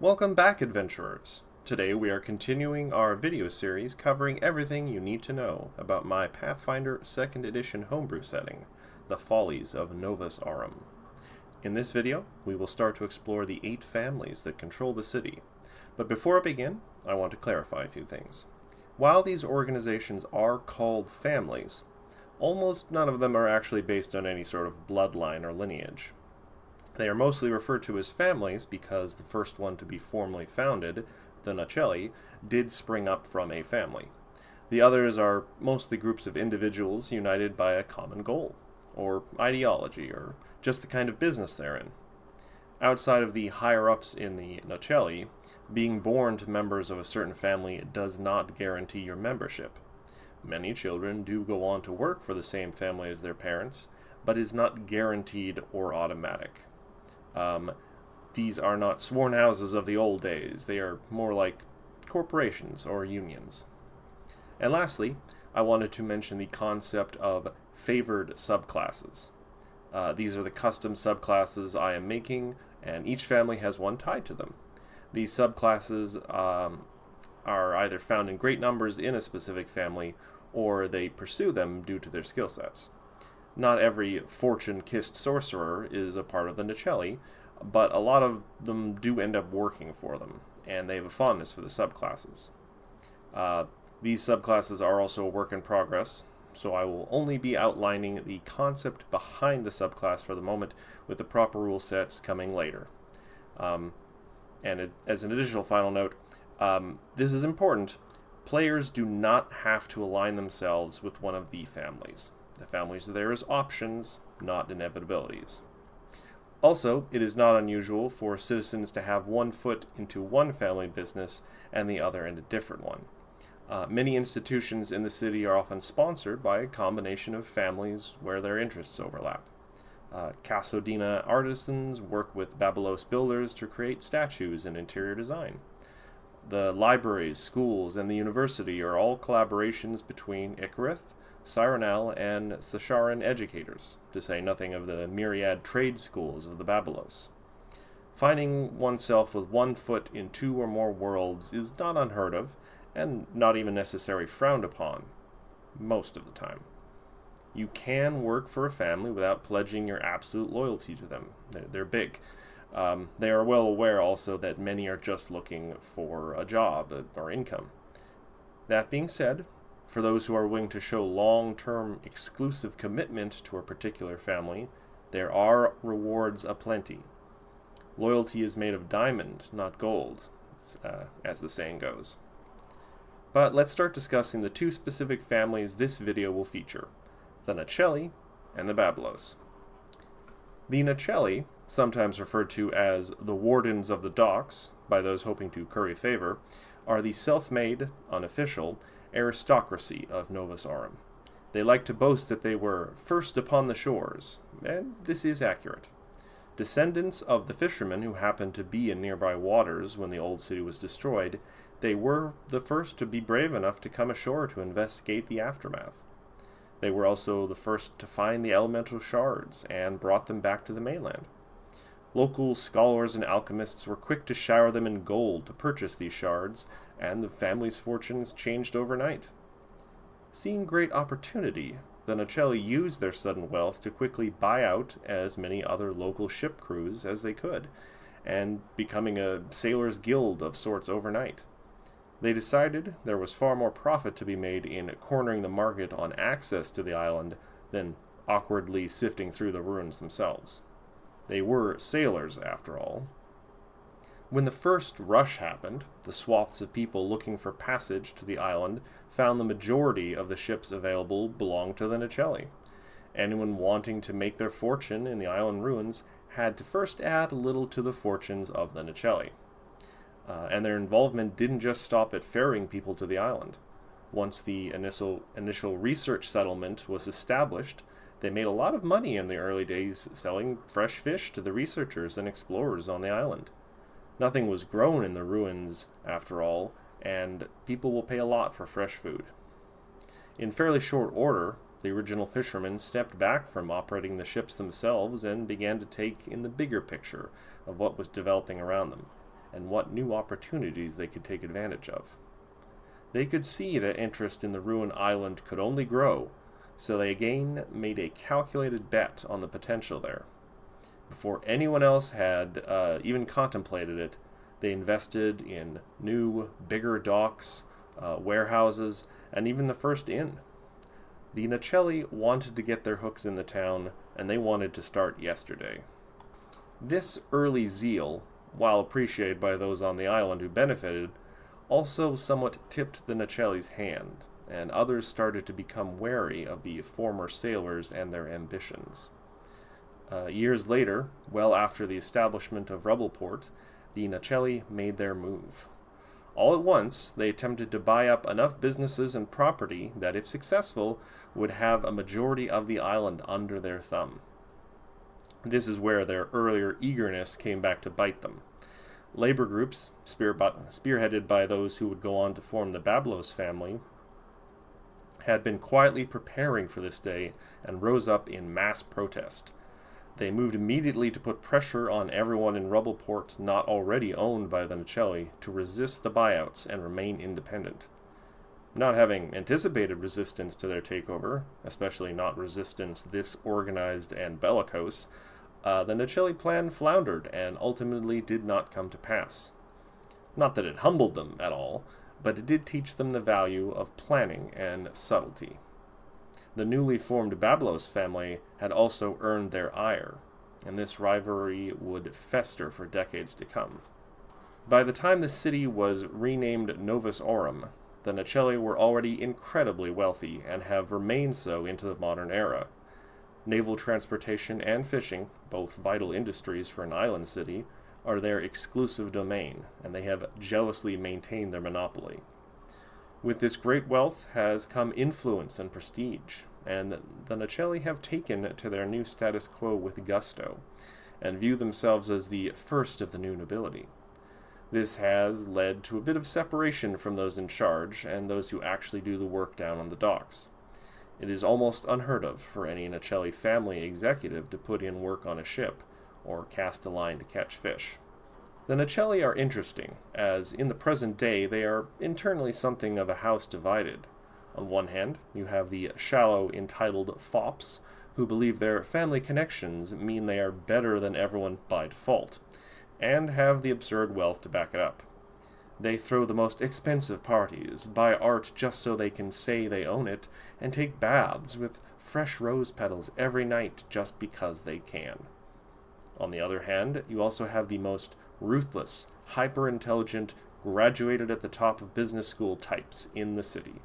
Welcome back, adventurers! Today we are continuing our video series covering everything you need to know about my Pathfinder 2nd edition homebrew setting, the Follies of Novus Aurum. In this video, we will start to explore the 8 families that control the city. But before I begin, I want to clarify a few things. While these organizations are called families, almost none of them are actually based on any sort of bloodline or lineage. They are mostly referred to as families because the first one to be formally founded, the Nautchelli, did spring up from a family. The others are mostly groups of individuals united by a common goal, or ideology, or just the kind of business they're in. Outside of the higher-ups in the Nautchelli, being born to members of a certain family does not guarantee your membership. Many children do go on to work for the same family as their parents, but is not guaranteed or automatic. These are not sworn houses of the old days. They are more like corporations or unions. And lastly, I wanted to mention the concept of favored subclasses. These are the custom subclasses I am making, and each family has one tied to them. These subclasses are either found in great numbers in a specific family, or they pursue them due to their skill sets. Not every fortune-kissed sorcerer is a part of the Nautchelli, but a lot of them do end up working for them, and they have a fondness for the subclasses. These subclasses are also a work in progress, so I will only be outlining the concept behind the subclass for the moment, with the proper rule sets coming later. As an additional final note, this is important. Players do not have to align themselves with one of the families. The families are there as options, not inevitabilities. Also, it is not unusual for citizens to have one foot into one family business and the other in a different one. Many institutions in the city are often sponsored by a combination of families where their interests overlap. Casodina artisans work with Babylos builders to create statues and interior design. The libraries, schools, and the university are all collaborations between Icarith, Cyrenel, and Sasharan educators, to say nothing of the myriad trade schools of the Babylos. Finding oneself with one foot in 2 or more worlds is not unheard of, and not even necessarily frowned upon, most of the time. You can work for a family without pledging your absolute loyalty to them. They're big. They are well aware also that many are just looking for a job or income. That being said, for those who are willing to show long-term exclusive commitment to a particular family, there are rewards aplenty. Loyalty is made of diamond, not gold, as the saying goes. But let's start discussing the 2 specific families this video will feature, the Nautchelli and the Babylos. The Nautchelli, sometimes referred to as the Wardens of the Docks by those hoping to curry favor, are the self-made, unofficial, aristocracy of Novus Aurum. They like to boast that they were first upon the shores, and this is accurate. Descendants of the fishermen who happened to be in nearby waters when the old city was destroyed, they were the first to be brave enough to come ashore to investigate the aftermath. They were also the first to find the elemental shards and brought them back to the mainland. Local scholars and alchemists were quick to shower them in gold to purchase these shards, and the family's fortunes changed overnight. Seeing great opportunity, the Nautchelli used their sudden wealth to quickly buy out as many other local ship crews as they could, and becoming a sailors' guild of sorts overnight. They decided there was far more profit to be made in cornering the market on access to the island than awkwardly sifting through the ruins themselves. They were sailors, after all. When the first rush happened, the swaths of people looking for passage to the island found the majority of the ships available belonged to the Nautchelli. Anyone wanting to make their fortune in the island ruins had to first add a little to the fortunes of the Nautchelli. And their involvement didn't just stop at ferrying people to the island. Once the initial research settlement was established, they made a lot of money in the early days selling fresh fish to the researchers and explorers on the island. Nothing was grown in the ruins, after all, and people will pay a lot for fresh food. In fairly short order, the original fishermen stepped back from operating the ships themselves and began to take in the bigger picture of what was developing around them, and what new opportunities they could take advantage of. They could see that interest in the ruined island could only grow, so they again made a calculated bet on the potential there. Before anyone else had even contemplated it, they invested in new, bigger docks, warehouses, and even the first inn. The Nautchelli wanted to get their hooks in the town, and they wanted to start yesterday. This early zeal, while appreciated by those on the island who benefited, also somewhat tipped the Nautchelli's hand, and others started to become wary of the former sailors and their ambitions. Years later, well after the establishment of Rubbleport, the Nautchelli made their move. All at once, they attempted to buy up enough businesses and property that, if successful, would have a majority of the island under their thumb. This is where their earlier eagerness came back to bite them. Labor groups, spearheaded by those who would go on to form the Bayblos family, had been quietly preparing for this day and rose up in mass protest. They moved immediately to put pressure on everyone in Rubbleport not already owned by the Nautchelli to resist the buyouts and remain independent. Not having anticipated resistance to their takeover, especially not resistance this organized and bellicose, the Nautchelli plan floundered and ultimately did not come to pass. Not that it humbled them at all, but it did teach them the value of planning and subtlety. The newly formed Bayblos family had also earned their ire, and this rivalry would fester for decades to come. By the time the city was renamed Novus Aurum, the Nautchelli were already incredibly wealthy and have remained so into the modern era. Naval transportation and fishing, both vital industries for an island city, are their exclusive domain, and they have jealously maintained their monopoly. With this great wealth has come influence and prestige, and the Nautchelli have taken to their new status quo with gusto, and view themselves as the first of the new nobility. This has led to a bit of separation from those in charge and those who actually do the work down on the docks. It is almost unheard of for any Nautchelli family executive to put in work on a ship, or cast a line to catch fish. The Nautchelli are interesting, as in the present day they are internally something of a house divided. On one hand, you have the shallow, entitled fops, who believe their family connections mean they are better than everyone by default, and have the absurd wealth to back it up. They throw the most expensive parties, buy art just so they can say they own it, and take baths with fresh rose petals every night just because they can. On the other hand, you also have the most ruthless, hyper-intelligent, graduated at the top of business school types in the city.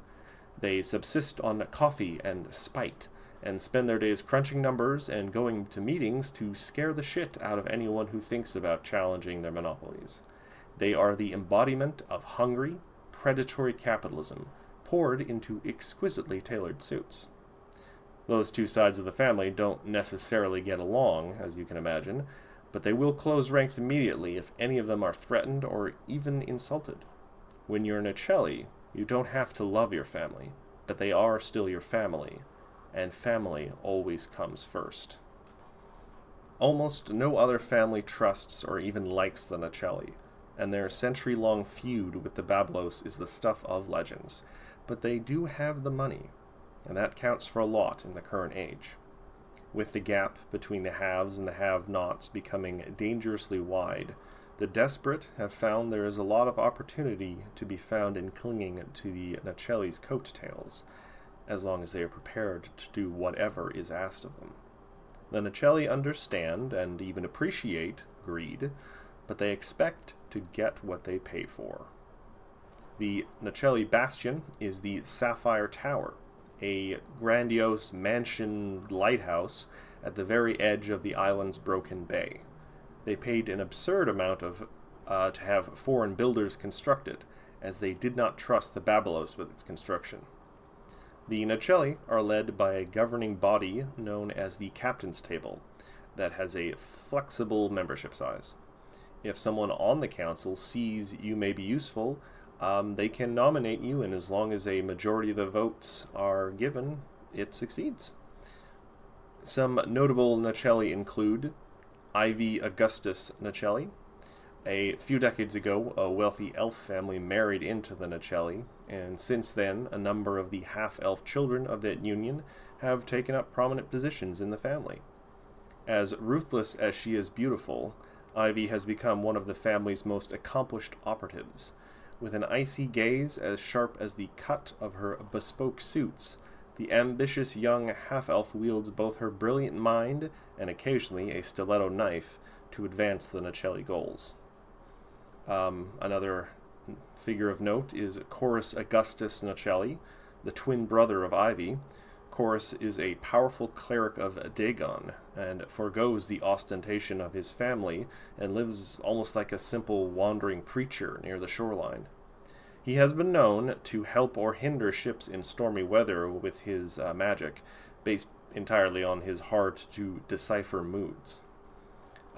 They subsist on coffee and spite, and spend their days crunching numbers and going to meetings to scare the shit out of anyone who thinks about challenging their monopolies. They are the embodiment of hungry, predatory capitalism, poured into exquisitely tailored suits. Those two sides of the family don't necessarily get along, as you can imagine, but they will close ranks immediately if any of them are threatened or even insulted. When you're Nautchelli, you don't have to love your family, but they are still your family, and family always comes first. Almost no other family trusts or even likes the Nautchelli, and their century-long feud with the Babylos is the stuff of legends, but they do have the money, and that counts for a lot in the current age. With the gap between the haves and the have-nots becoming dangerously wide, the desperate have found there is a lot of opportunity to be found in clinging to the Nautchelli's coattails, as long as they are prepared to do whatever is asked of them. The Nautchelli understand and even appreciate greed, but they expect to get what they pay for. The Nautchelli Bastion is the Sapphire Tower, a grandiose mansion lighthouse at the very edge of the island's broken bay. They paid an absurd amount to have foreign builders construct it, as they did not trust the Babylos with its construction. The Nautchelli are led by a governing body known as the Captain's Table, that has a flexible membership size. If someone on the council sees you may be useful, they can nominate you, and as long as a majority of the votes are given, it succeeds. Some notable Nautchelli include Ivy Augustus Nautchelli, A few decades ago, a wealthy elf family married into the Nautchelli, and since then, a number of the half-elf children of that union have taken up prominent positions in the family. As ruthless as she is beautiful, Ivy has become one of the family's most accomplished operatives. With an icy gaze as sharp as the cut of her bespoke suits, the ambitious young half-elf wields both her brilliant mind and occasionally a stiletto knife to advance the Nautchelli goals. Another figure of note is Chorus Augustus Nautchelli, the twin brother of Ivy. Chorus is a powerful cleric of Dagon, and forgoes the ostentation of his family and lives almost like a simple wandering preacher near the shoreline. He has been known to help or hinder ships in stormy weather with his magic, based entirely on his hard-to-decipher moods.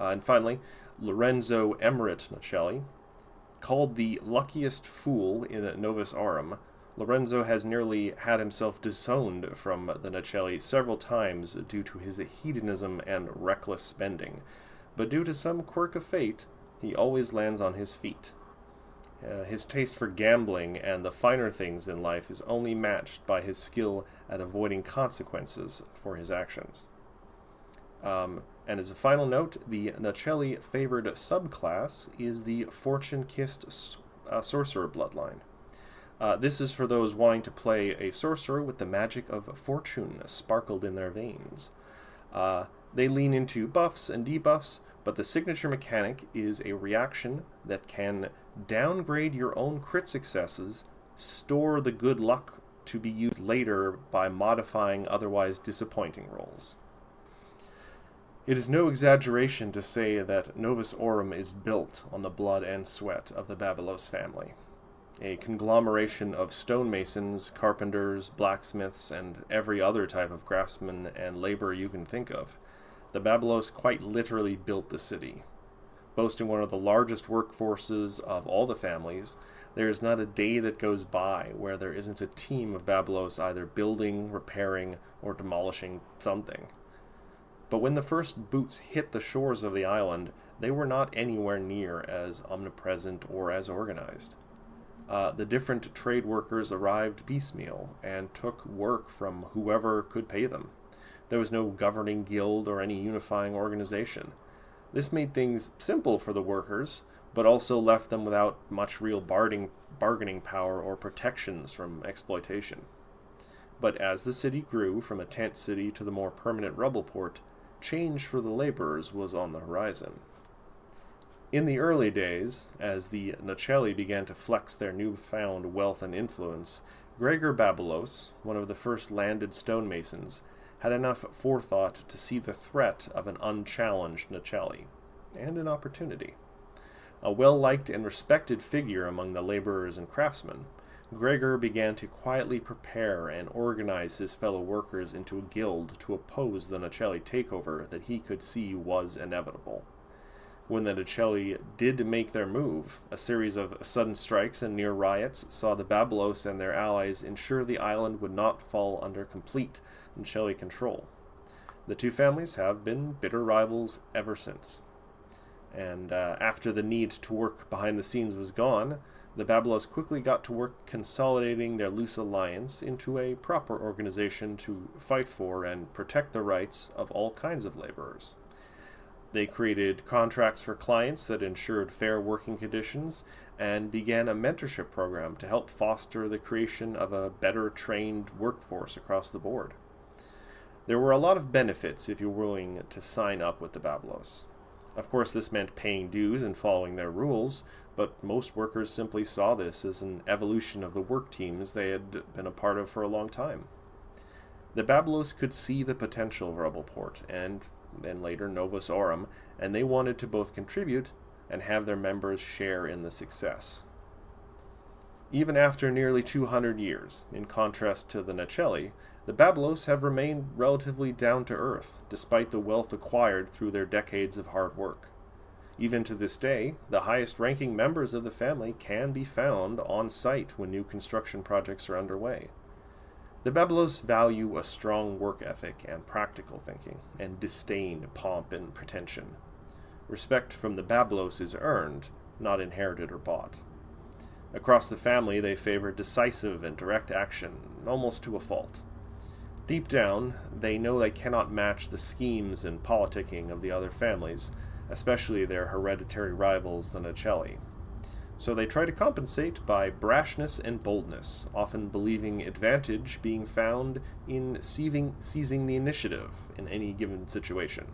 And finally, Lorenzo Emerit Nautchelli. Called the luckiest fool in Novus Aurum, Lorenzo has nearly had himself disowned from the Nautchelli several times due to his hedonism and reckless spending, but due to some quirk of fate, he always lands on his feet. His taste for gambling and the finer things in life is only matched by his skill at avoiding consequences for his actions. And as a final note, the Nautchelli favored subclass is the Fortune-Kissed Sorcerer bloodline. This is for those wanting to play a sorcerer with the magic of fortune sparkled in their veins. They lean into buffs and debuffs, but the signature mechanic is a reaction that can downgrade your own crit successes, store the good luck to be used later by modifying otherwise disappointing rolls. It is no exaggeration to say that Novus Aurum is built on the blood and sweat of the Babylos family. A conglomeration of stonemasons, carpenters, blacksmiths, and every other type of craftsman and laborer you can think of. The Babylos quite literally built the city. Boasting one of the largest workforces of all the families, there is not a day that goes by where there isn't a team of Babylos either building, repairing, or demolishing something. But when the first boots hit the shores of the island, they were not anywhere near as omnipresent or as organized. The different trade workers arrived piecemeal and took work from whoever could pay them. There was no governing guild or any unifying organization. This made things simple for the workers, but also left them without much real bargaining power or protections from exploitation. But as the city grew from a tent city to the more permanent rubble port, change for the laborers was on the horizon. In the early days, as the Nautchelli began to flex their newfound wealth and influence, Gregor Babylos, one of the first landed stonemasons, had enough forethought to see the threat of an unchallenged Nautchelli, and an opportunity. A well-liked and respected figure among the laborers and craftsmen, Gregor began to quietly prepare and organize his fellow workers into a guild to oppose the Nautchelli takeover that he could see was inevitable. When the Nautchelli did make their move, a series of sudden strikes and near riots saw the Babylos and their allies ensure the island would not fall under complete Nautchelli control. The two families have been bitter rivals ever since. And after the need to work behind the scenes was gone, the Babylos quickly got to work consolidating their loose alliance into a proper organization to fight for and protect the rights of all kinds of laborers. They created contracts for clients that ensured fair working conditions and began a mentorship program to help foster the creation of a better trained workforce across the board. There were a lot of benefits if you were willing to sign up with the Babylos. Of course, this meant paying dues and following their rules, but most workers simply saw this as an evolution of the work teams they had been a part of for a long time. The Babylos could see the potential of Rubbleport, and then later Novus Aurum, and they wanted to both contribute and have their members share in the success. Even after nearly 200 years, in contrast to the Nautchelli, the Babylos have remained relatively down-to-earth, despite the wealth acquired through their decades of hard work. Even to this day, the highest-ranking members of the family can be found on site when new construction projects are underway. The Babylos value a strong work ethic and practical thinking, and disdain pomp and pretension. Respect from the Babylos is earned, not inherited or bought. Across the family, they favor decisive and direct action, almost to a fault. Deep down, they know they cannot match the schemes and politicking of the other families, especially their hereditary rivals, the Nautchelli. So they try to compensate by brashness and boldness, often believing advantage being found in seizing the initiative in any given situation.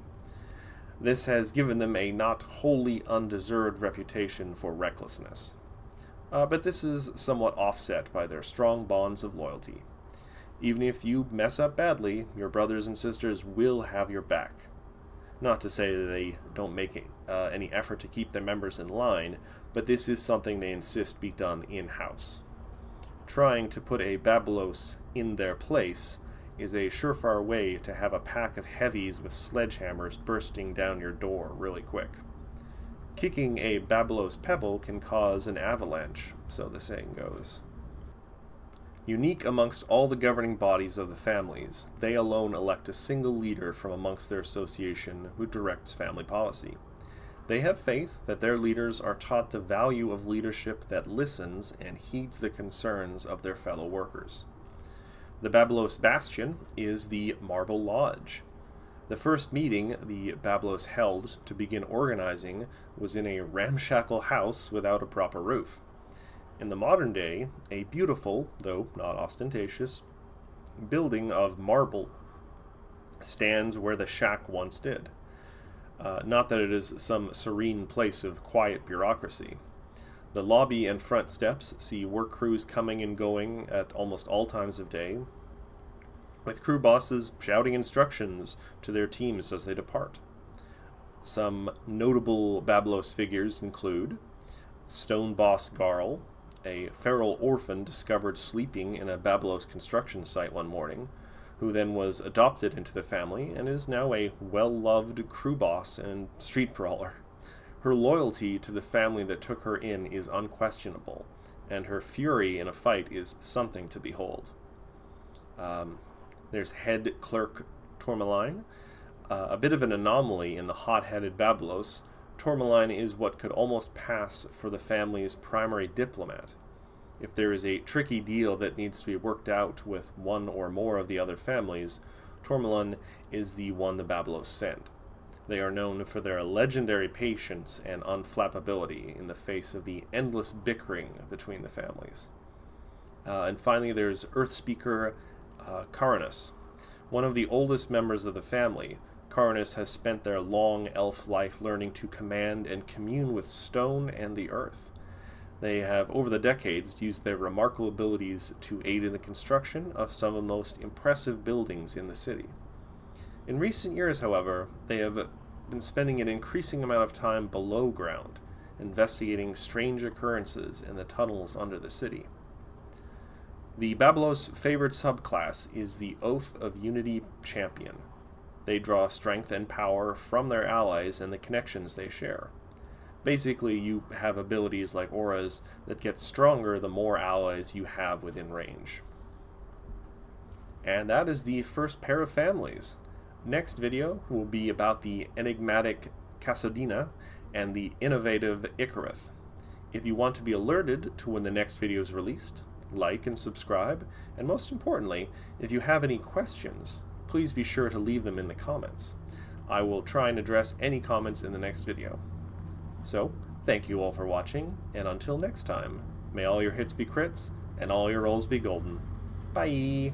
This has given them a not wholly undeserved reputation for recklessness. But this is somewhat offset by their strong bonds of loyalty. Even if you mess up badly, your brothers and sisters will have your back. Not to say that they don't make any effort to keep their members in line, but this is something they insist be done in-house. Trying to put a Babylos in their place is a surefire way to have a pack of heavies with sledgehammers bursting down your door really quick. Kicking a Babylos pebble can cause an avalanche, so the saying goes. Unique amongst all the governing bodies of the families, they alone elect a single leader from amongst their association who directs family policy. They have faith that their leaders are taught the value of leadership that listens and heeds the concerns of their fellow workers. The Babylos Bastion is the Marble Lodge. The first meeting the Babylos held to begin organizing was in a ramshackle house without a proper roof. In the modern day, a beautiful, though not ostentatious, building of marble stands where the shack once did. Not that it is some serene place of quiet bureaucracy. The lobby and front steps see work crews coming and going at almost all times of day, with crew bosses shouting instructions to their teams as they depart. Some notable Babylos figures include Stone Boss Ghaarl, a feral orphan discovered sleeping in a Babylos construction site one morning, who then was adopted into the family and is now a well-loved crew boss and street brawler. Her loyalty to the family that took her in is unquestionable, and her fury in a fight is something to behold. There's head clerk Tourmaline, a bit of an anomaly in the hot-headed Babylos. Tourmaline is what could almost pass for the family's primary diplomat. If there is a tricky deal that needs to be worked out with one or more of the other families, Tourmaline is the one the Babylos send. They are known for their legendary patience and unflappability in the face of the endless bickering between the families. And finally, there's Earthspeaker Carinus. One of the oldest members of the family, Carinus has spent their long elf life learning to command and commune with stone and the earth. They have, over the decades, used their remarkable abilities to aid in the construction of some of the most impressive buildings in the city. In recent years, however, they have been spending an increasing amount of time below ground, investigating strange occurrences in the tunnels under the city. The Babylos' favorite subclass is the Oath of Unity Champion. They draw strength and power from their allies and the connections they share. Basically, you have abilities like auras that get stronger the more allies you have within range. And that is the first pair of families. Next video will be about the enigmatic Casadina and the innovative Icarith. If you want to be alerted to when the next video is released, like and subscribe, and most importantly, if you have any questions, please be sure to leave them in the comments. I will try and address any comments in the next video. So, thank you all for watching, and until next time, may all your hits be crits, and all your rolls be golden. Bye!